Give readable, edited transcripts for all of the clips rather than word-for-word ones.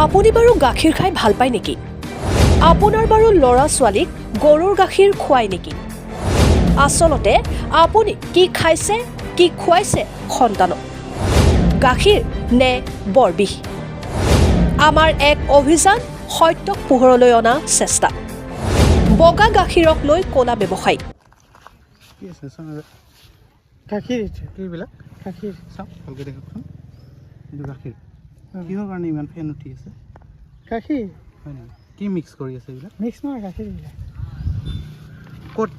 আপুনি বাৰু গাখীৰ খাই ভাল পায় নেকি? আপোনাৰ বাৰু ল'ৰা ছোৱালীক গৰুৰ গাখীৰ খুৱায় নেকি? আচলতে আপুনি কি খাইছে, কি খুৱাইছে সন্তানক? গাখীৰ নে বৰবিহ? আমাৰ এক অভিযান সত্যক পোহৰলৈ অনা চেষ্টা। বগা গাখীৰক লৈ ক'লা ব্যৱসায়ী। গাখীৰ এইবিলাক গাখীৰ চাওক ভালকৈ দেখকচোন। এইটো গাখীৰ কিহৰ কাৰণে ইমান ফেন উঠি আছে? গাখীৰ হয় নেকি? কি মিক্স কৰি আছে এইবিলাক? মিক্স নহয়, গাখীৰ এইবিলাক।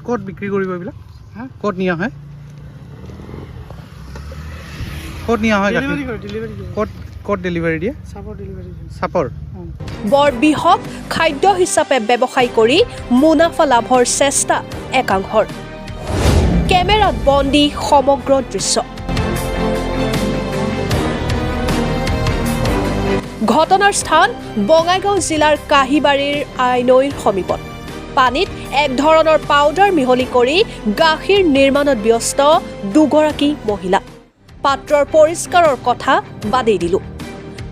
ক'ত বিক্ৰী কৰিব এইবিলাক? হা, ক'ত নিয়া হয়? ক'ত নিয়া হয়? ক'ত ডেলিভাৰী দিয়ে? চাপৰ ডেলিভাৰী দিয়ে। চাপৰ বৰবিহক খাদ্য হিচাপে ব্যৱসায় কৰি মুনাফা লাভৰ চেষ্টা একাংশৰ। কেমেৰাত বন্দী সমগ্ৰ দৃশ্য। ঘটনাৰ স্থান বঙাইগাঁও জিলাৰ কাহিবাৰীৰ আইনৈৰ সমীপত। পানীত এক ধৰণৰ পাউডাৰ মিহলি কৰি গাখীৰ নিৰ্মাণত ব্যস্ত দুগৰাকী মহিলা। পাত্ৰৰ পৰিষ্কাৰৰ কথা বাদেই দিলোঁ।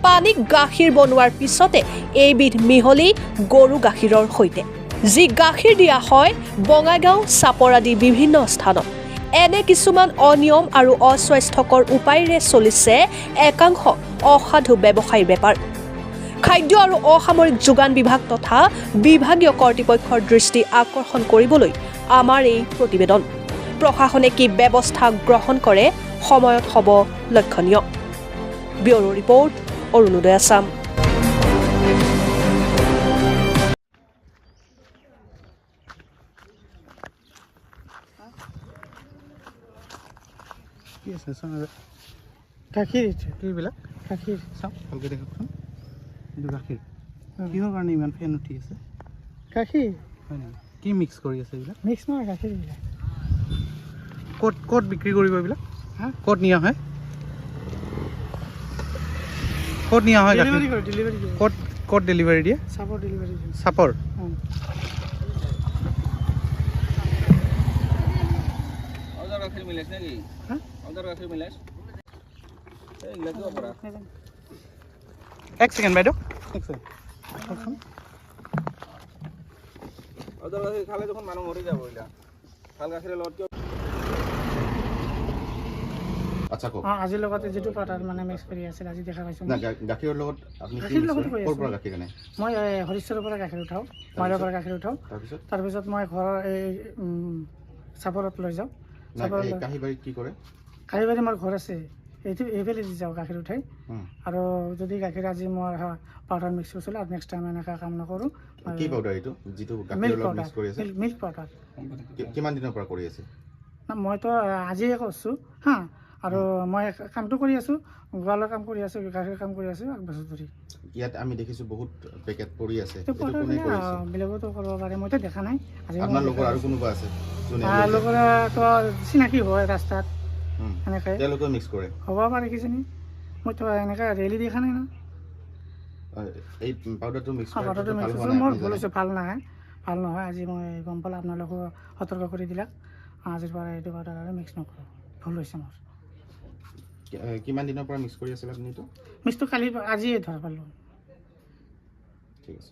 পানীত গাখীৰ বনোৱাৰ পিছতে এইবিধ মিহলি গৰু গাখীৰৰ সৈতে, যি গাখীৰ দিয়া হয় বঙাইগাঁও, চাপৰ আদি বিভিন্ন স্থানত। এনে কিছুমান অনিয়ম আৰু অস্বাস্থ্যকৰ উপায়েৰে চলিছে একাংশ অসাধু ব্যৱসায়ীৰ বেপাৰ। খাদ্য আৰু অসামৰিক যোগান বিভাগ তথা বিভাগীয় কৰ্তৃপক্ষৰ দৃষ্টি আকৰ্ষণ কৰিবলৈ আমাৰ এই প্ৰতিবেদন। প্ৰশাসনে কি ব্যৱস্থা গ্ৰহণ কৰে সময়ত হ'ব লক্ষণীয়। Bureau report, Arunodoy Assam. কি আছে চাওক। গাখীৰ এইবিলাক গাখীৰ চাওক ভালকৈ দেখকচোন। এইটো গাখীৰ কিহৰ কাৰণে ইমান ফেন উঠি আছে? গাখীৰ হয় নেকি? কি মিক্স কৰি আছে এইবিলাক? মিক্স নহয়, গাখীৰ এইবিলাক। ক'ত বিক্ৰী কৰিব এইবিলাক? হা, ক'ত নিয়া হয়? ক'ত নিয়া হয়? ক'ত ডেলিভাৰী দিয়ে? চাপৰ ডেলিভাৰী দিয়ে। চাপৰ গাখীৰ মিলাইছ নেকি? গাখীৰ মিলাইছ? এক ছেকেণ্ড বাইদেউ, এক ছেকেণ্ড। গাখীৰ খালে দেখোন মানুহ মৰি যাব। ভাল গাখীৰৰ লগত কিয়? আচ্ছা কওক। আজিৰ লগতে যিটো পাউডাৰ মানে মিক্স কৰি আছে, আজি দেখা পাইছোঁ। গাখীৰৰ লগত আপুনি গাখীৰ লগত ক'ৰ পৰা গাখীৰ আনে? মই হৰিশ্বৰৰ পৰা গাখীৰ উঠাওঁ, মাইলৰ পৰা গাখীৰ উঠাওঁ। তাৰপিছত মই ঘৰৰ এই চাপৰত লৈ যাওঁ। কাহিবাৰীত কি কৰে? কাহিবাৰী মোৰ ঘৰ আছে, এইফালে দি যাওঁ গাখীৰ উঠাই। আৰু যদি গাখীৰ আজি মই পাউডাৰ মিক্স কৰিছিলোঁ, আৰু নেক্সট টাইম এনেকুৱা কাম নকৰোঁ। কি পাউডাৰ এইটো যিটো মিল্ক গাখীৰৰ লগত মিক্স কৰি আছে? Milk powder. কিমান দিনৰ পৰা কৰি আছে? মইতো আজিয়ে কৰিছোঁ হা, আৰু মই কামটো কৰি আছোঁ, গোৱালৰ কাম কৰি আছোঁ, গাখীৰ কাম কৰি আছোঁ 1 বছৰ ধৰি। ইয়াত আমি দেখিছোঁ বহুত পেকেট পৰি আছে। বেলেগতো কৰিব পাৰে, মইতো দেখা নাই। আপোনালোকৰ আৰু কোনোবা আছে? লগৰতো চিনাকি হয় ৰাস্তাত, এনেকৈ তেওঁলোকেও মিক্স কৰে? হ'ব পাৰে কিজানি, মইতো এনেকৈ ৰেলি দেখা নাই ন। এই পাউডাৰটো মিক্স পাউডাৰটো মিক্স কৰিছোঁ, মোৰ ভুল হৈছে, ভাল নহয়। আজি মই গম পালোঁ, আপোনালোকো সতৰ্ক কৰি দিলাক। আজিৰ পৰা এইটো পাউডাৰ আৰু মিক্স নকৰোঁ, ভুল হৈছে মোৰ। কিমান দিনৰ পৰা মিক্স কৰি আছিল আপুনি? মিক্সটো আজিয়ে ধৰা পালোঁ। ঠিক আছে।